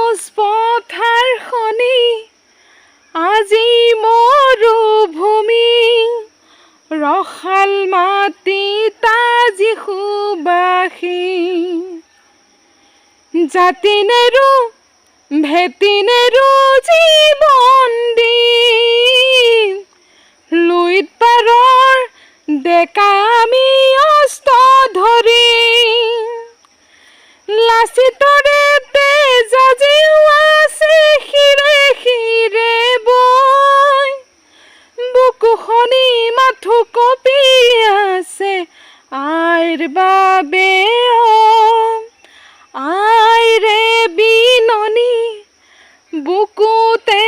সেউজ পথাৰ খনি আজি মৰুভূমি ৰসাল মাটি তাজি সুবাসী জাতি নেৰু ভেটি নেৰু জীৱন দি লুইত পাৰৰ ডেকা আমি অস্ত ধৰি লাচিতৰে তেজ আজিও আছে শিৰে শিৰে বৈ বুকুখনি মাথো কঁপি আছে আইৰ বাবে আইৰে বিননি বুকুতে